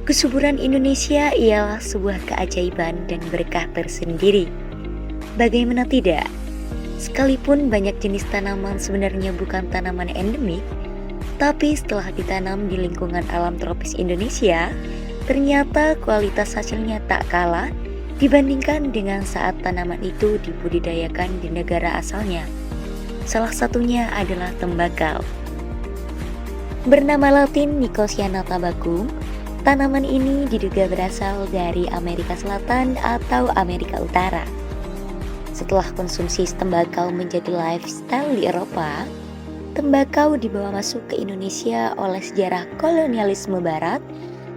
Kesuburan Indonesia ialah sebuah keajaiban dan berkah tersendiri. Bagaimana tidak? Sekalipun banyak jenis tanaman sebenarnya bukan tanaman endemik, tapi setelah ditanam di lingkungan alam tropis Indonesia, ternyata kualitas hasilnya tak kalah dibandingkan dengan saat tanaman itu dibudidayakan di negara asalnya. Salah satunya adalah tembakau. Bernama latin Nicotiana tabacum, tanaman ini diduga berasal dari Amerika Selatan atau Amerika Utara. Setelah konsumsi tembakau menjadi lifestyle di Eropa, tembakau dibawa masuk ke Indonesia oleh sejarah kolonialisme Barat,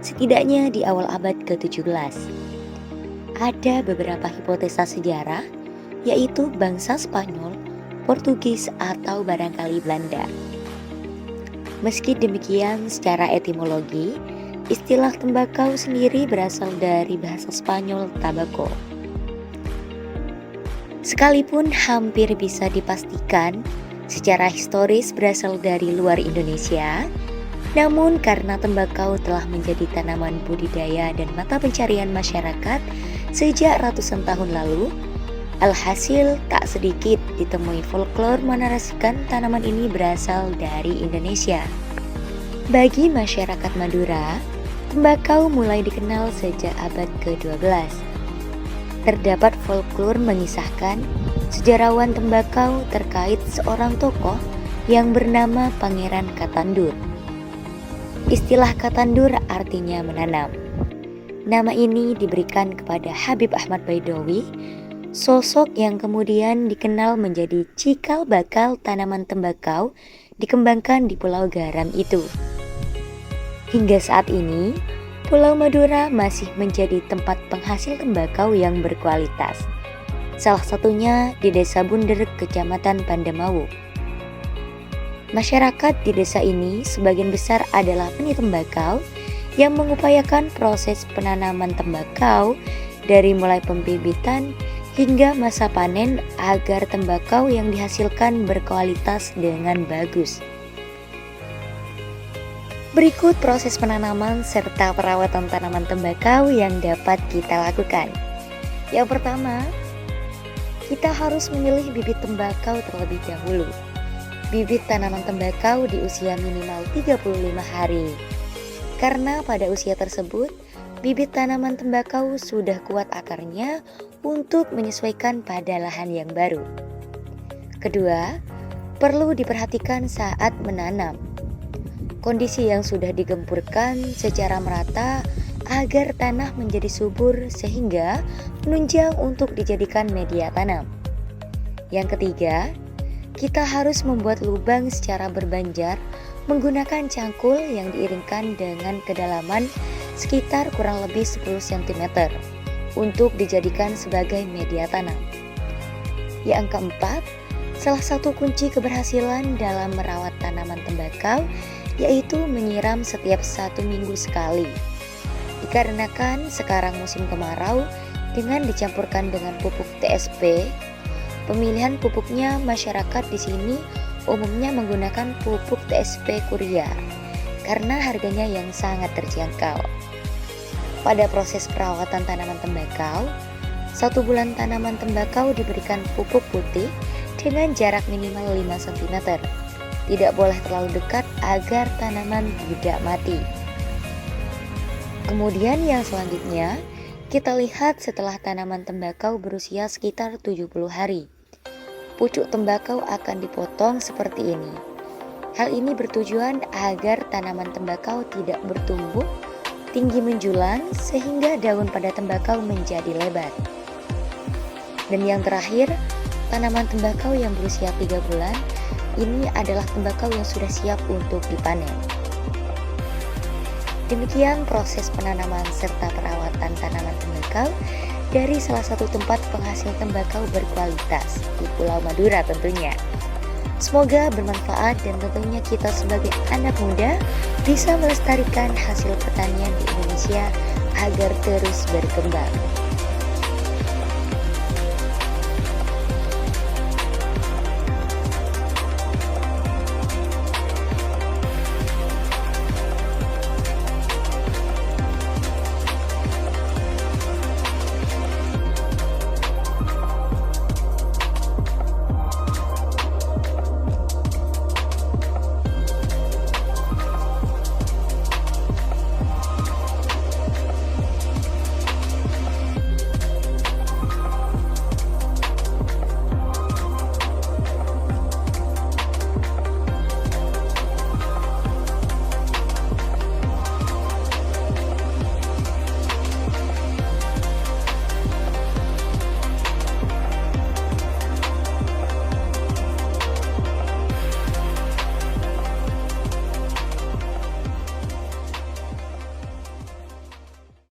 setidaknya di awal abad ke-17. Ada beberapa hipotesa sejarah, yaitu bangsa Spanyol, Portugis, atau barangkali Belanda. Meski demikian, secara etimologi, istilah tembakau sendiri berasal dari bahasa Spanyol tabaco. Sekalipun hampir bisa dipastikan secara historis berasal dari luar Indonesia, namun karena tembakau telah menjadi tanaman budidaya dan mata pencarian masyarakat sejak ratusan tahun lalu, alhasil tak sedikit ditemui folklore menarasikan tanaman ini berasal dari Indonesia. Bagi masyarakat Madura, tembakau mulai dikenal sejak abad ke-12. Terdapat folklore mengisahkan sejarawan tembakau terkait seorang tokoh yang bernama Pangeran Katandur. Istilah Katandur artinya menanam. Nama ini diberikan kepada Habib Ahmad Baidowi, sosok yang kemudian dikenal menjadi cikal bakal tanaman tembakau dikembangkan di Pulau Garam itu. Hingga saat ini, Pulau Madura masih menjadi tempat penghasil tembakau yang berkualitas. Salah satunya di Desa Bunder, Kecamatan Pandamawu. Masyarakat di desa ini sebagian besar adalah petani tembakau yang mengupayakan proses penanaman tembakau dari mulai pembibitan hingga masa panen agar tembakau yang dihasilkan berkualitas dengan bagus. Berikut proses penanaman serta perawatan tanaman tembakau yang dapat kita lakukan. Yang pertama, kita harus memilih bibit tembakau terlebih dahulu. Bibit tanaman tembakau di usia minimal 35 hari. Karena pada usia tersebut, bibit tanaman tembakau sudah kuat akarnya untuk menyesuaikan pada lahan yang baru. Kedua, perlu diperhatikan saat menanam. Kondisi yang sudah digempurkan secara merata agar tanah menjadi subur sehingga menunjang untuk dijadikan media tanam. Yang ketiga, kita harus membuat lubang secara berbanjar menggunakan cangkul yang diiringkan dengan kedalaman sekitar kurang lebih 10 cm untuk dijadikan sebagai media tanam. Yang keempat, salah satu kunci keberhasilan dalam merawat tanaman tembakau yaitu menyiram setiap 1 minggu sekali. Dikarenakan sekarang musim kemarau dengan dicampurkan dengan pupuk TSP, pemilihan pupuknya masyarakat di sini umumnya menggunakan pupuk TSP Kuria karena harganya yang sangat terjangkau. Pada proses perawatan tanaman tembakau, 1 bulan tanaman tembakau diberikan pupuk putih dengan jarak minimal 5 cm. Tidak boleh terlalu dekat agar tanaman tidak mati. Kemudian yang selanjutnya, kita lihat setelah tanaman tembakau berusia sekitar 70 hari. Pucuk tembakau akan dipotong seperti ini. Hal ini bertujuan agar tanaman tembakau tidak bertumbuh tinggi menjulang sehingga daun pada tembakau menjadi lebar. Dan yang terakhir, tanaman tembakau yang berusia 3 bulan ini adalah tembakau yang sudah siap untuk dipanen. Demikian proses penanaman serta perawatan tanaman tembakau dari salah satu tempat penghasil tembakau berkualitas di Pulau Madura tentunya. Semoga bermanfaat dan tentunya kita sebagai anak muda bisa melestarikan hasil pertanian di Indonesia agar terus berkembang.